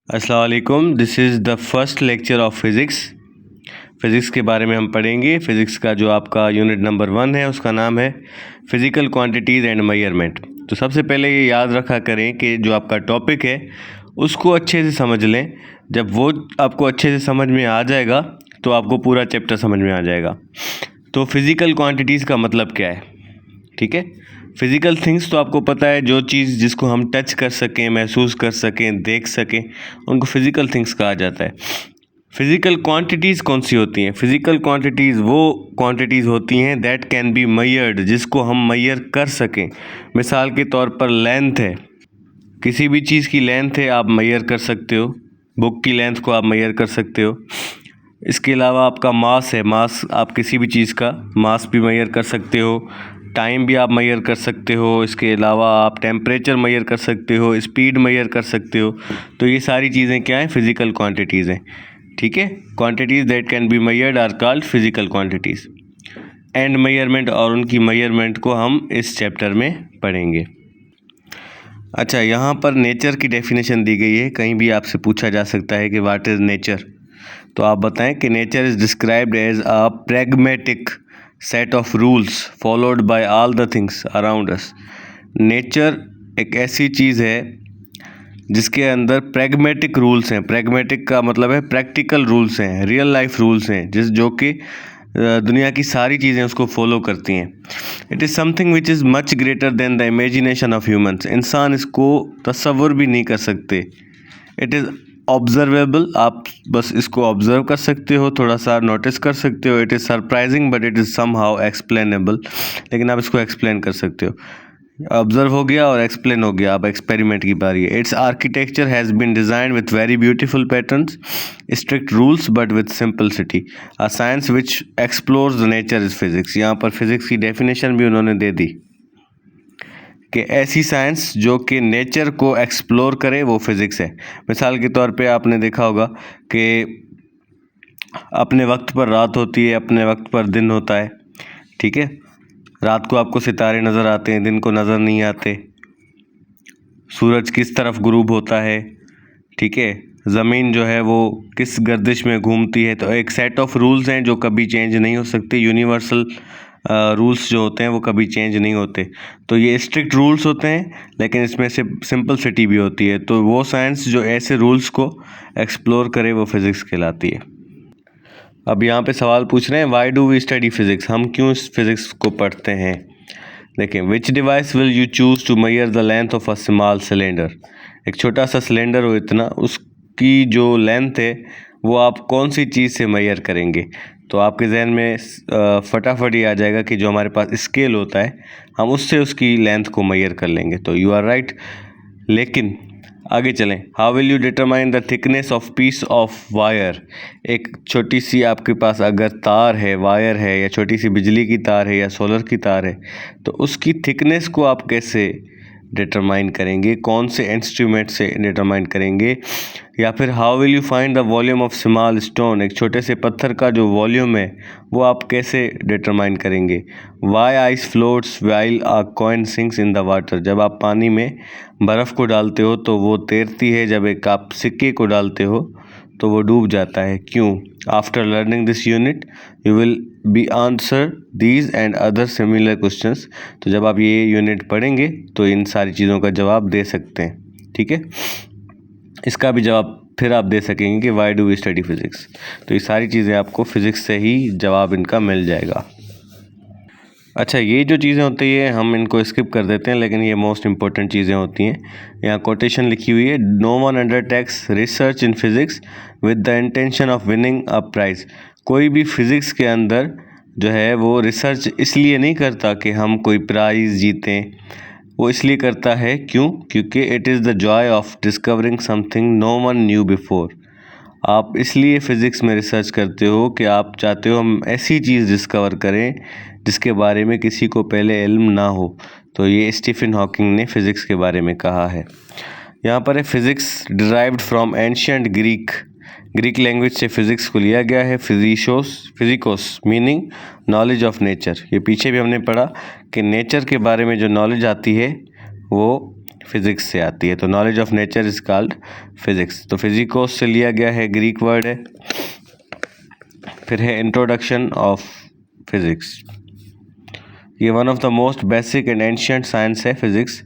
अस्सलाम वालेकुम। This is the first lecture of physics. Physics के बारे में हम पढ़ेंगे। फ़िज़िक्स का जो आपका यूनिट नंबर 1 है उसका नाम है फ़िज़िकल क्वांटिटीज़ एंड मेजरमेंट। तो सबसे पहले ये याद रखा करें कि जो आपका टॉपिक है उसको अच्छे से समझ लें। जब वो आपको अच्छे से समझ में आ जाएगा तो आपको पूरा चैप्टर समझ में आ जाएगा। तो फ़िज़िकल क्वांटिटीज़ का मतलब क्या है, ठीक है। फिज़िकल थिंग्स तो आपको पता है, जो चीज़ जिसको हम टच कर सकें, महसूस कर सकें, देख सकें, उनको फिज़िकल थिंग्स कहा जाता है। फिज़िकल क्वांटिटीज़ कौन सी होती हैं? फिज़िकल क्वांटिटीज़ वो क्वांटिटीज़ होती हैं दैट कैन बी मेजर्ड, जिसको हम मेजर कर सकें। मिसाल के तौर पर लेंथ है, किसी भी चीज़ की लेंथ है, आप मेजर कर सकते हो। बुक की लेंथ को आप मेजर कर सकते हो। इसके अलावा आपका मास है, मास आप किसी भी चीज़ का मास भी मेजर कर सकते हो। टाइम भी आप मेजर कर सकते हो। इसके अलावा आप टेम्परेचर मेजर कर सकते हो, स्पीड मेजर कर सकते हो। तो ये सारी चीज़ें क्या हैं? फिज़िकल क्वांटिटीज़ हैं, ठीक है। Quantities that can be measured are called physical quantities. And measurement और उनकी मेजरमेंट को हम इस चैप्टर में पढ़ेंगे। अच्छा, यहाँ पर नेचर की डेफिनेशन दी गई है। कहीं भी आपसे पूछा जा सकता है कि व्हाट इज़ नेचर, तो आप बताएं कि nature is described as a pragmatic set of rules followed by all the things around us. Nature एक ऐसी चीज़ है जिसके अंदर प्रैग्मेटिक रूल्स हैं। प्रैग्मेटिक का मतलब है प्रैक्टिकल रूल्स हैं, रियल लाइफ रूल्स हैं, जो कि दुनिया की सारी चीज़ें उसको फॉलो करती हैं। It is something which is much greater than the imagination of humans. इंसान इसको तसव्वुर भी नहीं कर सकते। इट इज़ ऑब्जर्वेबल, आप बस इसको ऑब्जर्व कर सकते हो, थोड़ा सा नोटिस कर सकते हो। It is surprising but it is somehow explainable, लेकिन आप इसको एक्सप्लेन कर सकते हो। ऑब्जर्व हो गया और एक्सप्लेन हो गया, अब एक्सपेरिमेंट की बारी है। Its architecture has been designed with very beautiful patterns, strict rules but with simplicity. A science which explores the nature is physics. यहाँ पर फिजिक्स की डेफिनेशन भी उन्होंने दे दी कि ऐसी साइंस जो कि नेचर को एक्सप्लोर करे वो फिज़िक्स है। मिसाल के तौर पे आपने देखा होगा कि अपने वक्त पर रात होती है, अपने वक्त पर दिन होता है, ठीक है। रात को आपको सितारे नज़र आते हैं, दिन को नज़र नहीं आते। सूरज किस तरफ गुरूब होता है, ठीक है। ज़मीन जो है वो किस गर्दिश में घूमती है। तो एक सेट ऑफ रूल्स हैं जो कभी चेंज नहीं हो सकते। यूनिवर्सल रूल्स जो होते हैं वो कभी चेंज नहीं होते। तो ये स्ट्रिक्ट रूल्स होते हैं, लेकिन इसमें से सिंपलिसिटी भी होती है। तो वो साइंस जो ऐसे रूल्स को एक्सप्लोर करे वो फिज़िक्स कहलाती है। अब यहाँ पे सवाल पूछ रहे हैं, why do we study physics, हम क्यों इस फिज़िक्स को पढ़ते हैं। देखें, which device will you choose to measure the length of a small cylinder. एक छोटा सा सिलेंडर हो इतना, उसकी जो लेंथ है वो आप कौन सी चीज़ से मेजर करेंगे। तो आपके जहन में फटाफट ही आ जाएगा कि जो हमारे पास स्केल होता है हम उससे उसकी लेंथ को मेजर कर लेंगे। तो यू आर राइट। लेकिन आगे चलें, how will you determine the thickness of peace of wire. एक छोटी सी आपके पास अगर तार है, वायर है, या छोटी सी बिजली की तार है या सोलर की तार है, तो उसकी थिकनेस को आप कैसे डिटरमाइन करेंगे, कौन से इंस्ट्रूमेंट से डिटरमाइन करेंगे। या फिर how will you find the volume of small stone, एक छोटे से पत्थर का जो वॉल्यूम है वो आप कैसे डिटरमाइन करेंगे। Why ice floats while a coin sinks in the water, जब आप पानी में बर्फ़ को डालते हो तो वो तैरती है, जब एक आप सिक्के को डालते हो तो वो डूब जाता है, क्यों। After learning this unit you will be answer these and other similar questions. तो जब आप ये यूनिट पढ़ेंगे तो इन सारी चीज़ों का जवाब दे सकते हैं, ठीक है। इसका भी जवाब फिर आप दे सकेंगे कि why do we study physics. तो ये सारी चीज़ें आपको फिज़िक्स से ही जवाब इनका मिल जाएगा। अच्छा, ये जो चीज़ें होती हैं हम इनको स्किप कर देते हैं, लेकिन ये मोस्ट इंपॉर्टेंट चीज़ें होती हैं। यहाँ कोटेशन लिखी हुई है, no one undertakes research in physics with the intention of winning a prize. कोई भी फिज़िक्स के अंदर जो है वो रिसर्च इसलिए नहीं करता कि हम कोई प्राइज़ जीतें। वो इसलिए करता है, क्यों, क्योंकि it is the joy of discovering something no one knew before. आप इसलिए फ़िज़िक्स में रिसर्च करते हो कि आप चाहते हो हम ऐसी चीज़ डिस्कवर करें जिसके बारे में किसी को पहले इल्म ना हो। तो ये स्टीफन हॉकिंग ने फ़िज़िक्स के बारे में कहा है। यहाँ पर है, physics derived from ancient Greek language से फ़िज़िक्स को लिया गया है। फिजिकोस मीनिंग नॉलेज ऑफ नेचर। ये पीछे भी हमने पढ़ा कि नेचर के बारे में जो नॉलेज आती है वो फिजिक्स से आती है। तो knowledge of nature is called physics. तो फिजिकोस से लिया गया है, ग्रीक वर्ड है। फिर है इंट्रोडक्शन ऑफ फिजिक्स। ये one of the most basic and ancient science है physics.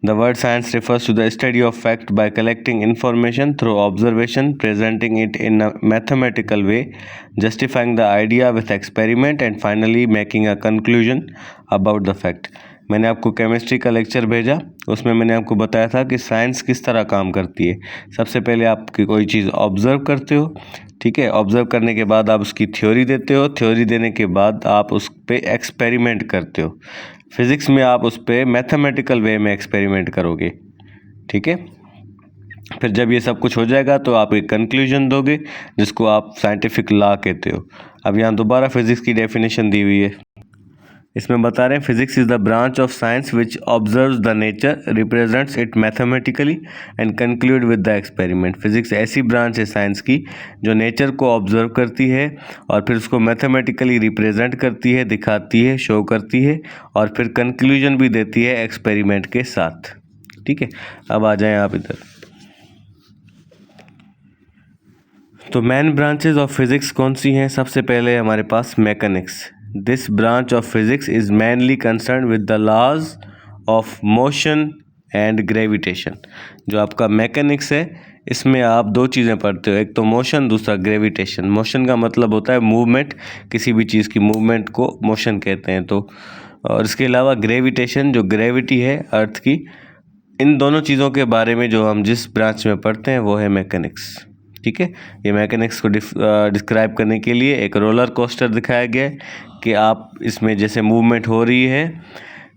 The word science refers to the study of fact by collecting information through observation, presenting it in a mathematical way, justifying the idea with experiment, and finally making a conclusion about the fact. मैंने आपको chemistry का lecture भेजा, उसमें मैंने आपको बताया था कि साइंस किस तरह काम करती है। सबसे पहले आप कोई चीज़ ऑब्जर्व करते हो, ठीक है। ऑब्जर्व करने के बाद आप उसकी थ्योरी देते हो, थ्योरी देने के बाद आप उस पर एक्सपेरिमेंट करते हो। फिज़िक्स में आप उस पर मैथमेटिकल वे में एक्सपेरिमेंट करोगे, ठीक है। फिर जब ये सब कुछ हो जाएगा तो आप एक कंक्लूजन दोगे जिसको आप साइंटिफिक लॉ कहते हो। अब यहाँ दोबारा फिज़िक्स की डेफिनेशन दी हुई है। इसमें बता रहे हैं physics is the branch of science which observes the nature, represents it mathematically and conclude with the experiment. Physics ऐसी ब्रांच है साइंस की जो नेचर को ऑब्जर्व करती है और फिर उसको मैथमेटिकली रिप्रेजेंट करती है, दिखाती है, शो करती है और फिर कंक्लूजन भी देती है एक्सपेरिमेंट के साथ, ठीक है। अब आ जाएं आप इधर। तो मेन ब्रांचेज ऑफ फिजिक्स कौन सी हैं? सबसे पहले हमारे पास mechanics. This branch of physics is mainly concern with the laws of motion and gravitation. जो आपका मैकेनिक्स है इसमें आप दो चीज़ें पढ़ते हो, एक तो मोशन, दूसरा ग्रेविटेशन। मोशन का मतलब होता है मूवमेंट, किसी भी चीज़ की मूवमेंट को मोशन कहते हैं। तो और इसके अलावा ग्रेविटेशन, जो ग्रेविटी है अर्थ की, इन दोनों चीज़ों के बारे में जो हम जिस ब्रांच में पढ़ते हैं वो है मैकेनिक्स, ठीक है। ये मैकेनिक्स को डिस्क्राइब करने के लिए एक रोलर कोस्टर दिखाया गया है कि आप इसमें जैसे मूवमेंट हो रही है,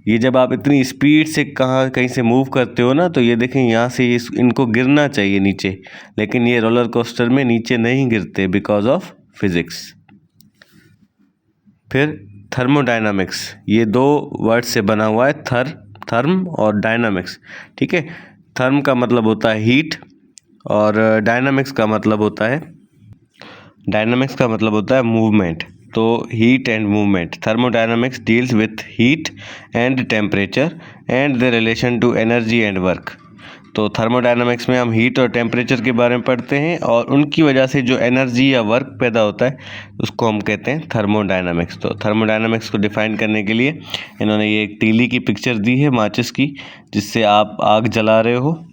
ये जब आप इतनी स्पीड से कहीं से मूव करते हो ना, तो ये देखें यहाँ से इनको गिरना चाहिए नीचे, लेकिन ये रोलर कोस्टर में नीचे नहीं गिरते बिकॉज ऑफ फिजिक्स। फिर थर्मोडायनामिक्स, ये दो वर्ड से बना हुआ है, थर्म और डायनामिक्स, ठीक है। थर्म का मतलब होता है हीट और डायनामिक्स का मतलब होता है मूवमेंट। तो heat and movement. Thermodynamics deals with heat and temperature and the relation to energy and work. तो थर्मोडायनामिक्स में हम हीट और टेम्परेचर के बारे में पढ़ते हैं और उनकी वजह से जो एनर्जी या वर्क पैदा होता है उसको हम कहते हैं थर्मोडायनामिक्स। तो थर्मोडायनामिक्स को डिफाइन करने के लिए इन्होंने ये एक तीली की पिक्चर दी है माचिस की, जिससे आप आग जला रहे हो,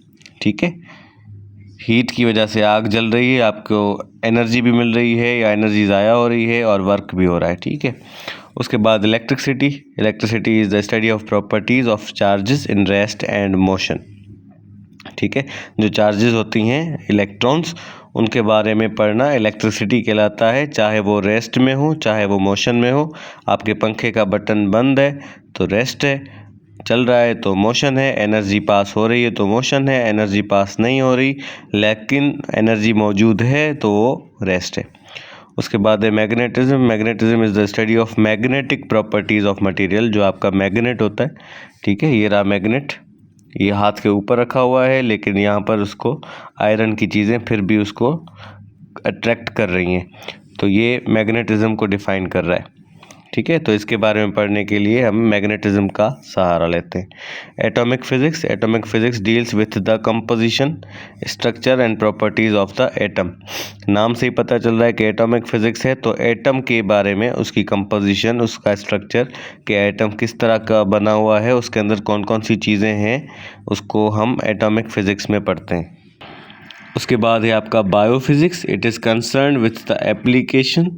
ठीक है। हीट की वजह से आग जल रही है, आपको एनर्जी भी मिल रही है या एनर्जी ज़ाया हो रही है और वर्क भी हो रहा है, ठीक है। उसके बाद electricity is the study of properties of charges in rest and motion, ठीक है। जो चार्जेस होती हैं इलेक्ट्रॉन्स, उनके बारे में पढ़ना इलेक्ट्रिसिटी कहलाता है, चाहे वो रेस्ट में हो चाहे वो मोशन में हो। आपके पंखे का बटन बंद है तो रेस्ट है, चल रहा है तो मोशन है, एनर्जी पास हो रही है तो मोशन है, एनर्जी पास नहीं हो रही लेकिन एनर्जी मौजूद है तो वो रेस्ट है। उसके बाद है magnetism is the study of magnetic properties of material. जो आपका मैग्नेट होता है, ठीक है, ये रहा मैग्नेट, ये हाथ के ऊपर रखा हुआ है लेकिन यहाँ पर उसको आयरन की चीज़ें फिर भी उसको अट्रैक्ट कर रही हैं, तो ये मैग्नेटिज्म को डिफ़ाइन कर रहा है, ठीक है। तो इसके बारे में पढ़ने के लिए हम मैग्नेटिज्म का सहारा लेते हैं। Atomic physics deals with the composition, structure and properties of the atom. नाम से ही पता चल रहा है कि एटॉमिक फिजिक्स है, तो एटम के बारे में, उसकी कंपोजिशन, उसका स्ट्रक्चर, कि एटम किस तरह का बना हुआ है, उसके अंदर कौन कौन सी चीज़ें हैं, उसको हम एटॉमिक फिजिक्स में पढ़ते हैं। उसके बाद है आपका biophysics. It is concern with the application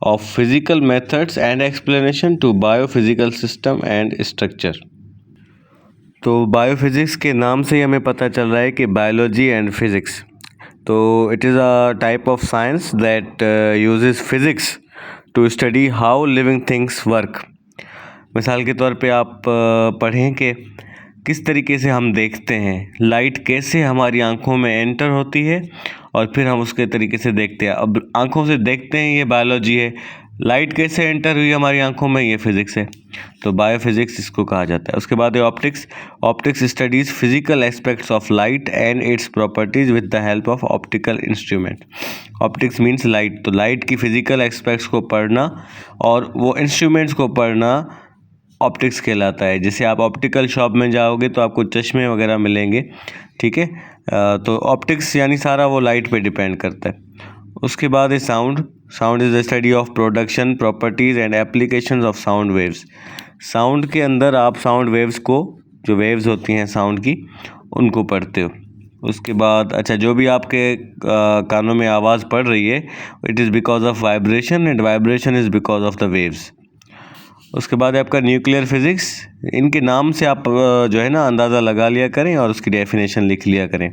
of physical methods and explanation to biophysical system and structure। तो बायोफिज़िक्स के नाम से ही हमें पता चल रहा है कि बायोलॉजी एंड फिज़िक्स। तो it is a type of science that uses physics to study how living things work. मिसाल के तौर पे आप पढ़ें कि किस तरीके से हम देखते हैं, लाइट कैसे हमारी आंखों में एंटर होती है और फिर हम उसके तरीके से देखते हैं। अब आंखों से देखते हैं, ये बायोलॉजी है, लाइट कैसे एंटर हुई हमारी आंखों में, ये फिज़िक्स है। तो बायोफिज़िक्स इसको कहा जाता है। उसके बाद है optics studies physical aspects of light and it's properties with the help of optical instrument. Optics means light, तो लाइट की फिजिकल एस्पेक्ट्स को पढ़ना और वो इंस्ट्रूमेंट्स को पढ़ना ऑप्टिक्स कहलाता है। जैसे आप ऑप्टिकल शॉप में जाओगे तो आपको चश्मे वगैरह मिलेंगे, ठीक है। तो ऑप्टिक्स यानी सारा वो लाइट पे डिपेंड करता है। उसके बाद है sound. Sound is the study of production, properties and applications of sound waves. Sound के अंदर आप साउंड वेव्स को, जो वेव्स होती हैं साउंड की, उनको पढ़ते हो। उसके बाद अच्छा, जो भी आपके कानों में आवाज़ पड़ रही है, it is because of vibration and vibration is because of the waves. उसके बाद है आपका न्यूक्लियर फिज़िक्स। इनके नाम से आप जो है ना अंदाज़ा लगा लिया करें और उसकी डेफिनेशन लिख लिया करें।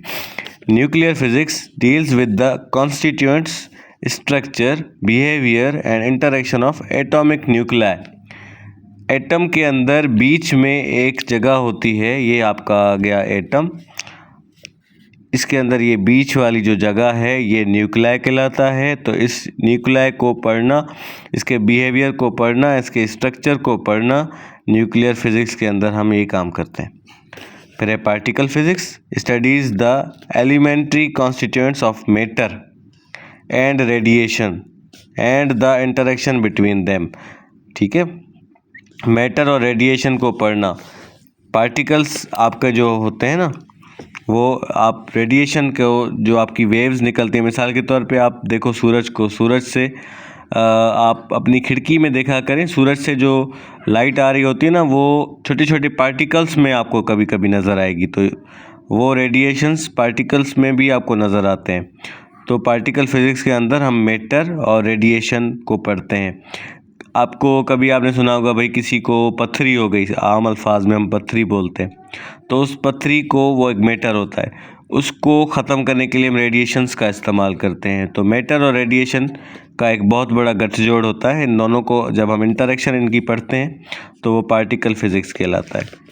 Nuclear physics deals with the constituents, structure, behaviour and interaction of atomic nuclei. Atom के अंदर बीच में एक जगह होती है, ये आपका आ गया एटम। इसके अंदर ये बीच वाली जो जगह है ये न्यूक्लियाई कहलाता है। तो इस न्यूक्लियाई को पढ़ना, इसके बिहेवियर को पढ़ना, इसके स्ट्रक्चर को पढ़ना, न्यूक्लियर फिज़िक्स के अंदर हम ये काम करते हैं। फिर है particle physics, studies the elementary constituents of matter and radiation and the interaction between them, ठीक है। मैटर और रेडिएशन को पढ़ना। पार्टिकल्स आपके जो होते हैं ना, वो आप रेडिएशन को, जो आपकी वेव्स निकलती हैं, मिसाल के तौर पे आप देखो सूरज को, सूरज से आप अपनी खिड़की में देखा करें, सूरज से जो लाइट आ रही होती है ना, वो छोटे छोटे पार्टिकल्स में आपको कभी कभी नज़र आएगी। तो वो रेडिएशंस पार्टिकल्स में भी आपको नज़र आते हैं। तो पार्टिकल फिज़िक्स के अंदर हम मैटर और रेडिएशन को पढ़ते हैं। आपको कभी आपने सुना होगा भाई, किसी को पत्थरी हो गई, आम अल्फाज में हम पत्थरी बोलते हैं, तो उस पत्थरी को, वो एक मैटर होता है, उसको ख़त्म करने के लिए हम रेडिएशंस का इस्तेमाल करते हैं। तो मैटर और रेडिएशन का एक बहुत बड़ा गठजोड़ होता है। इन दोनों को जब हम इंटरेक्शन इनकी पढ़ते हैं तो वो पार्टिकल फिज़िक्स कहलाता है।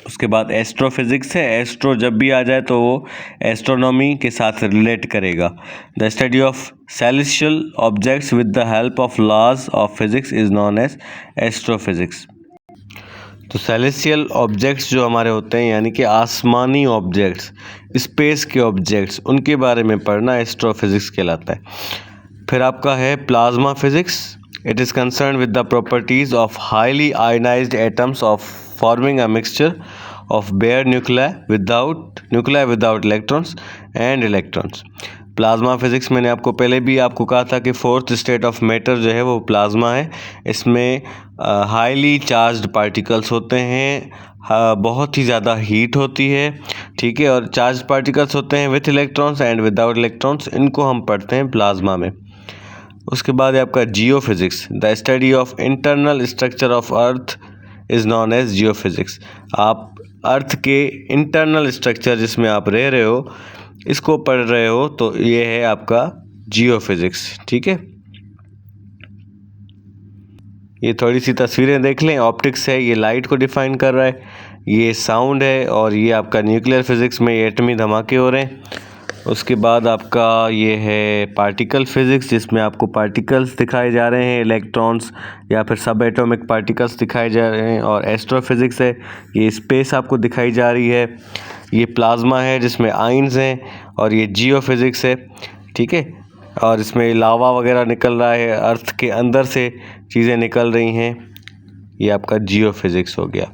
उसके बाद एस्ट्रोफिज़िक्स है। एस्ट्रो जब भी आ जाए तो वो एस्ट्रोनॉमी के साथ रिलेट करेगा। The study of celestial objects with the help of laws of physics is known as astrophysics. तो सेलेस्टियल ऑब्जेक्ट्स जो हमारे होते हैं, यानी कि आसमानी ऑब्जेक्ट्स, स्पेस के ऑब्जेक्ट्स, उनके बारे में पढ़ना एस्ट्रोफिज़िक्स कहलाता है। फिर आपका है plasma physics. It is concern with the properties of highly ionised atoms of forming a mixture of bare nuclei without electrons and electrons। Plasma physics मैंने आपको पहले भी आपको कहा था कि फोर्थ स्टेट ऑफ मैटर जो है वो प्लाज्मा है। इसमें हाईली चार्ज्ड पार्टिकल्स होते हैं, बहुत ही ज़्यादा हीट होती है, ठीक है, और चार्ज पार्टिकल्स होते हैं with electrons and without electrons. इनको हम पढ़ते हैं प्लाज्मा में। उसके बाद है आपका geophysics. The study of internal structure of earth is known as geophysics. आप अर्थ के इंटरनल स्ट्रक्चर, जिसमें आप रह रहे हो, इसको पढ़ रहे हो, तो ये है आपका जियो फिज़िक्स, ठीक है। ये थोड़ी सी तस्वीरें देख लें। ऑप्टिक्स है, ये लाइट को डिफाइन कर रहा है, ये साउंड है, और ये आपका न्यूक्लियर फिज़िक्स में ये एटमी धमाके हो रहे हैं। उसके बाद आपका ये है पार्टिकल फिज़िक्स, जिसमें आपको पार्टिकल्स दिखाए जा रहे हैं, इलेक्ट्रॉन्स या फिर सब एटॉमिक पार्टिकल्स दिखाए जा रहे हैं। और एस्ट्रोफिज़िक्स है, ये स्पेस आपको दिखाई जा रही है। ये प्लाज्मा है, जिसमें आयंस हैं। और ये जियो फिज़िक्स है, ठीक है, और इसमें लावा वगैरह निकल रहा है, अर्थ के अंदर से चीज़ें निकल रही हैं। ये आपका जियो फिज़िक्स हो गया।